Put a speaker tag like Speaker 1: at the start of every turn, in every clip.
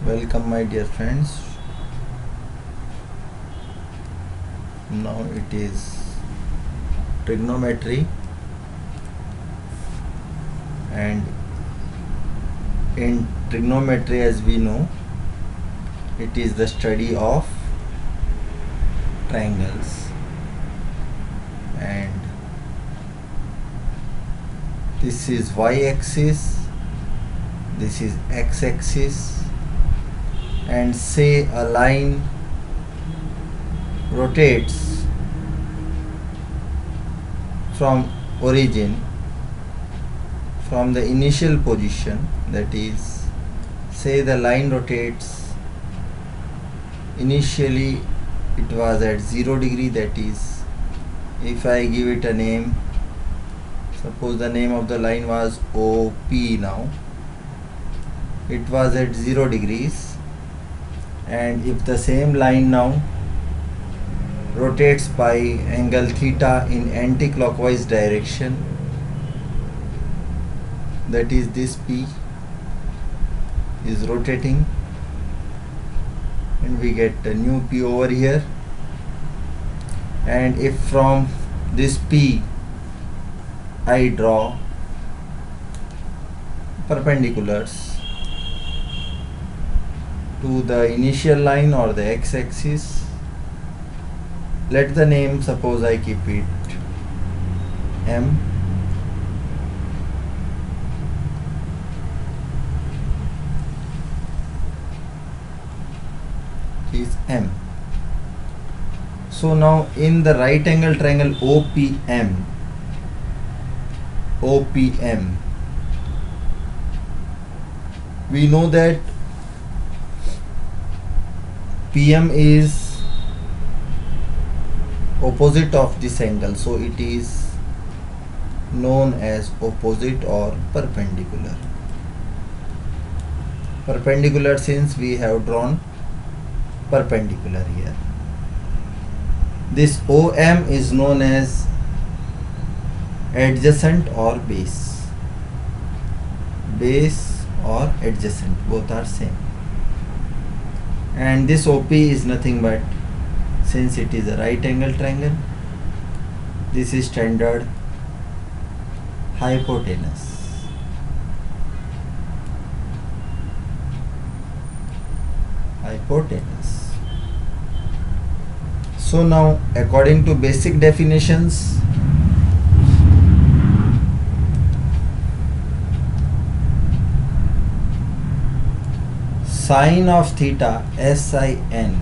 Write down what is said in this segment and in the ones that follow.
Speaker 1: Welcome my dear friends. Now it is trigonometry, and in trigonometry, as we know, it is the study of triangles, and this is y-axis, this is x-axis, and say a line rotates from origin, from the initial position, that is, say the line rotates initially it was at 0 degree, that is, if I give it a name, suppose the name of the line was OP. Now it was at 0 degrees, and if the same line now rotates by angle theta in anti-clockwise direction, that is, this P is rotating, and we get a new P over here. And if from this P I draw perpendiculars to the initial line or the x-axis, let the name, suppose I keep it M, is M. So now in the right angle triangle OPM, we know that PM is opposite of this angle, so it is known as opposite or perpendicular. Perpendicular, since we have drawn perpendicular here. This OM is known as adjacent or base. Base or adjacent, both are same. And this OP is nothing but, since it is a right angle triangle, this is standard hypotenuse. So now, according to basic definitions, sine of theta, sin,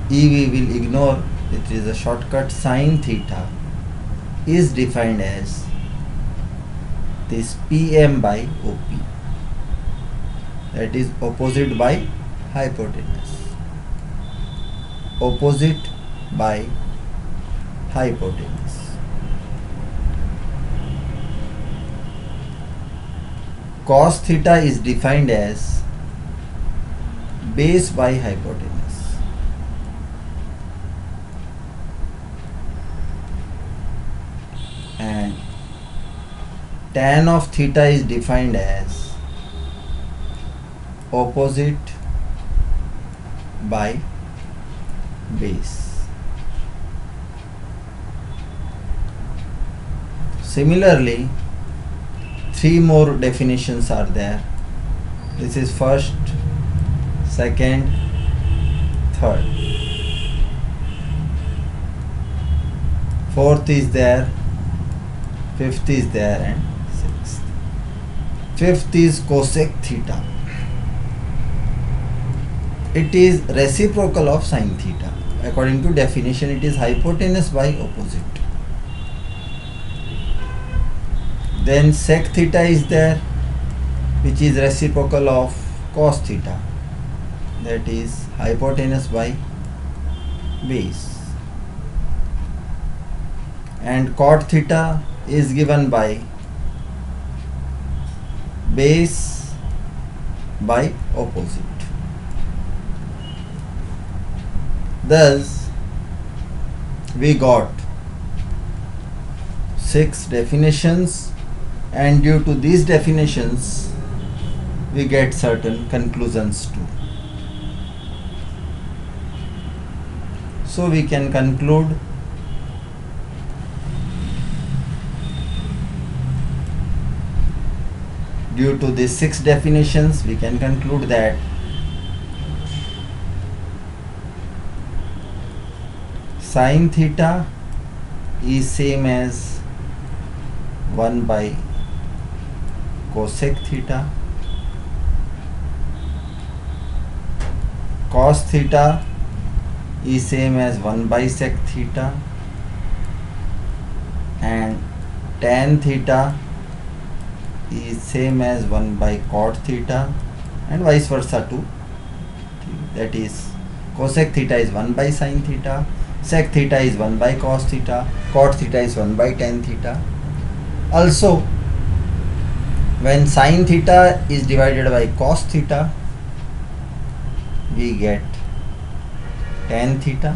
Speaker 1: we will ignore, it is a shortcut. Sine theta is defined as this PM by OP, that is opposite by hypotenuse. Opposite by hypotenuse. Cos theta is defined as base by hypotenuse. And tan of theta is defined as opposite by base. Similarly, three more definitions are there. This is first, second, third. Fourth is there, fifth is there, and sixth. Fifth is cosec theta. It is reciprocal of sin theta. According to definition, it is hypotenuse by opposite. Then sec theta is there, which is reciprocal of cos theta, that is hypotenuse by base. And cot theta is given by base by opposite. Thus, we got 6 definitions, and due to these definitions we get certain conclusions too. So we can conclude due to these 6 definitions, we can conclude that sin theta is same as 1 by cosec theta, cos theta is same as 1 by sec theta, and tan theta is same as 1 by cot theta, and vice versa too. That is, cosec theta is 1 by sin theta, sec theta is 1 by cos theta, cot theta is 1 by tan theta. Also, when sin theta is divided by cos theta, we get tan theta.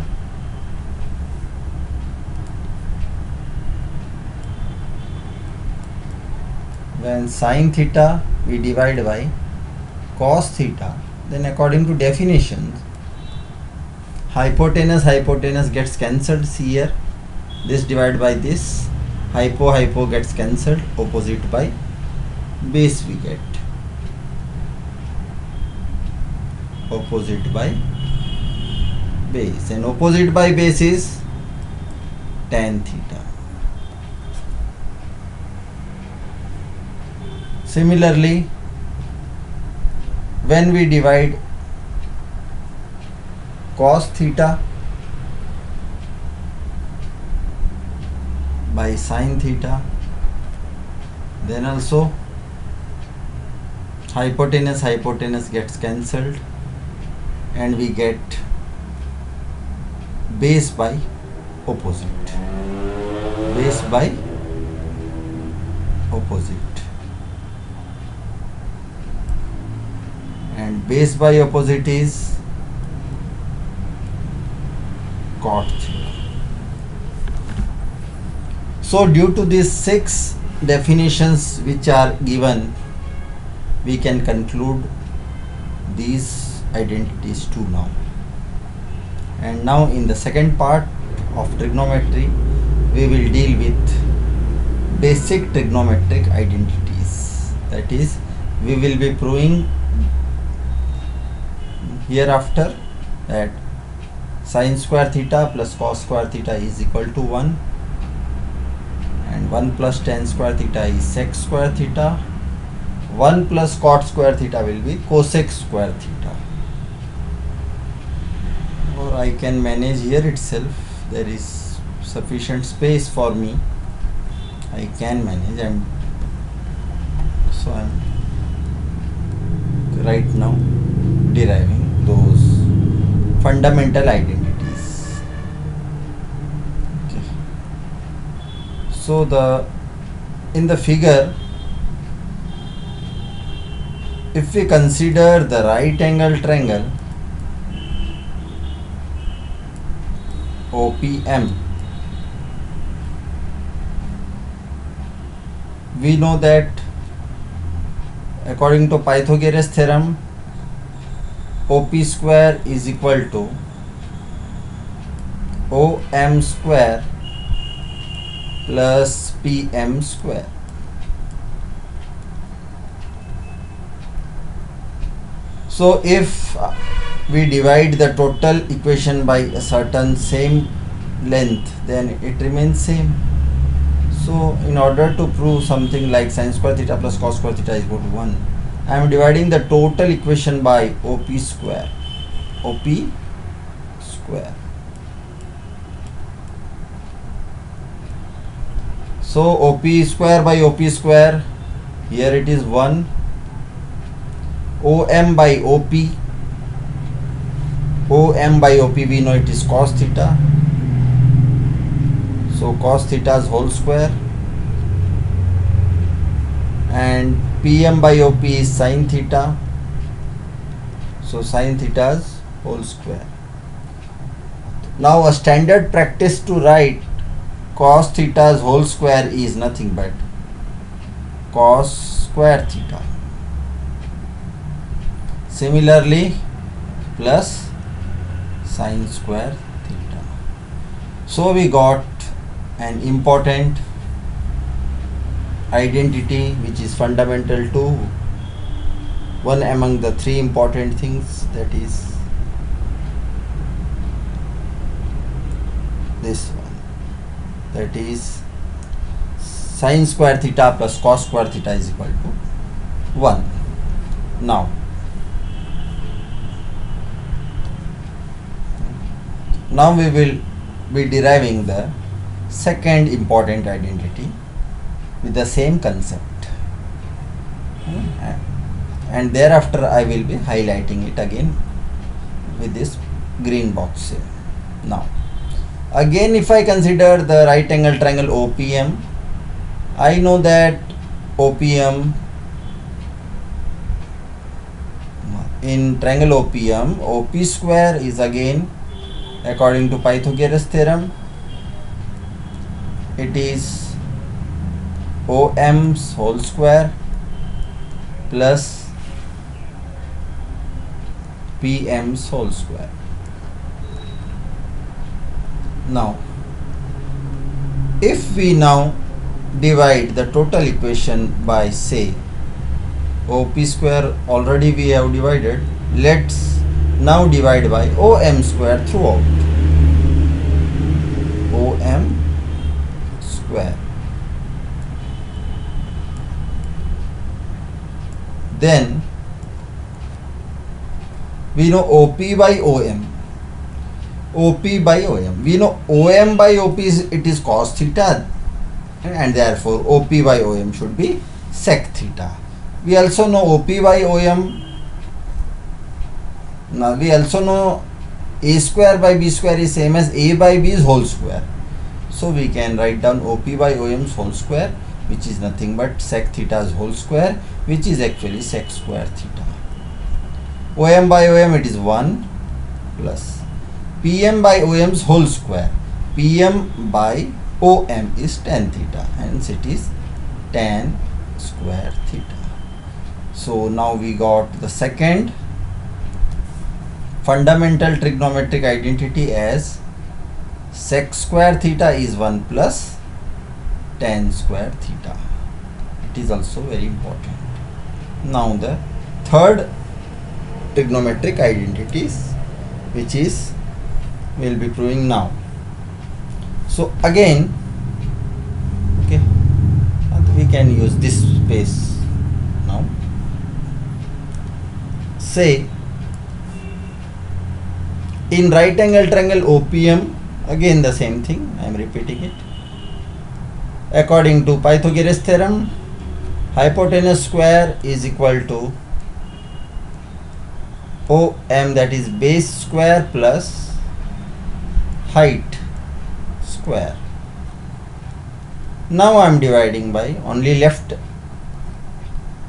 Speaker 1: When sin theta we divide by cos theta, then according to definitions, hypotenuse gets cancelled. See here, this divided by this, hypo gets cancelled, opposite by base we get, opposite by base, and opposite by base is tan theta. Similarly, when we divide cos theta by sin theta, then also hypotenuse gets cancelled, and we get base by opposite, base by opposite, and base by opposite is cot theta. So due to these 6 definitions which are given, we can conclude these identities too now. And now in the second part of trigonometry, we will deal with basic trigonometric identities. That is, we will be proving hereafter that sin square theta plus cos square theta is equal to 1, and 1 plus tan square theta is sec square theta, 1 plus cot square theta will be cosec square theta. Or I can manage here itself, there is sufficient space for me, I can manage, and so I am right now deriving those fundamental identities. Okay. So in the figure, if we consider the right angle triangle OPM, we know that according to Pythagoras theorem, OP square is equal to OM square plus PM square. So if we divide the total equation by a certain same length, then it remains same. So in order to prove something like sin square theta plus cos square theta is equal to 1, I am dividing the total equation by OP square. OP square. So OP square by OP square, here it is 1. OM by OP, OM by OP we know it is cos theta. So cos theta's whole square, and PM by OP is sin theta. So sin theta's whole square. Now a standard practice to write cos theta's whole square is nothing but cos square theta. Similarly, plus sine square theta. So we got an important identity which is fundamental to one among the three important things, that is this one, that is sine square theta plus cos square theta is equal to 1. Now we will be deriving the second important identity with the same concept, and thereafter I will be highlighting it again with this green box here. Now again, if I consider the right angle triangle OPM, I know that OPM, in triangle OPM, OP square is again, according to Pythagoras theorem, it is OM's whole square plus PM's whole square. Now, if we now divide the total equation by, say, OP square already we have divided, let's now divide by OM square throughout. OM square. Then we know OP by OM. OP by OM. We know OM by OP is cos theta, and therefore OP by OM should be sec theta. We also know OP by OM. Now we also know A square by B square is same as A by B's whole square. So we can write down OP by OM's whole square, which is nothing but sec theta's whole square, which is actually sec square theta. OM by OM, it is 1 plus PM by OM's whole square. PM by OM is tan theta, hence it is tan square theta. So now we got the second fundamental trigonometric identity as sec square theta is 1 plus tan square theta. It is also very important. Now the third trigonometric identities, which is we will be proving now. So again, okay, we can use this space now. Say in right angle triangle OPM, again the same thing, I am repeating it. According to Pythagoras theorem, hypotenuse square is equal to OM, that is base square plus height square. Now I am dividing by only left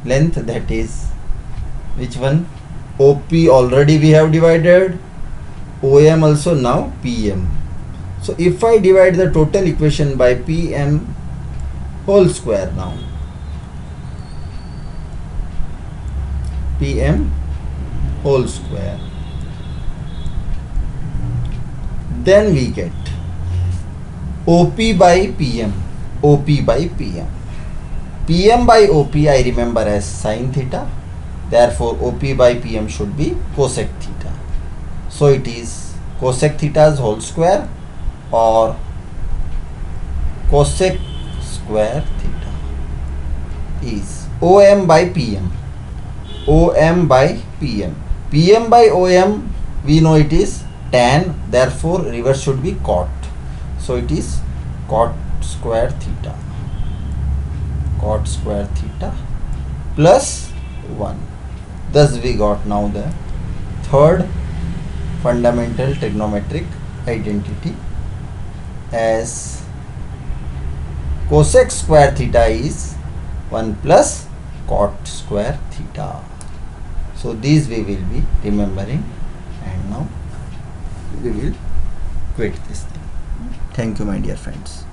Speaker 1: length, that is which one? OP already we have divided, OM also, now PM. So if I divide the total equation by PM whole square, now PM whole square, then we get OP by PM, OP by PM. PM by OP I remember as sin theta, therefore OP by PM should be cosec theta. So it is cosec theta's whole square or cosec square theta is OM by PM, OM by PM. PM by OM we know it is tan, therefore reverse should be cot. So it is cot square theta, cot square theta plus 1. Thus we got now the third fundamental trigonometric identity as cosec square theta is 1 plus cot square theta. So these we will be remembering, and now we will quit this thing. Thank you, my dear friends.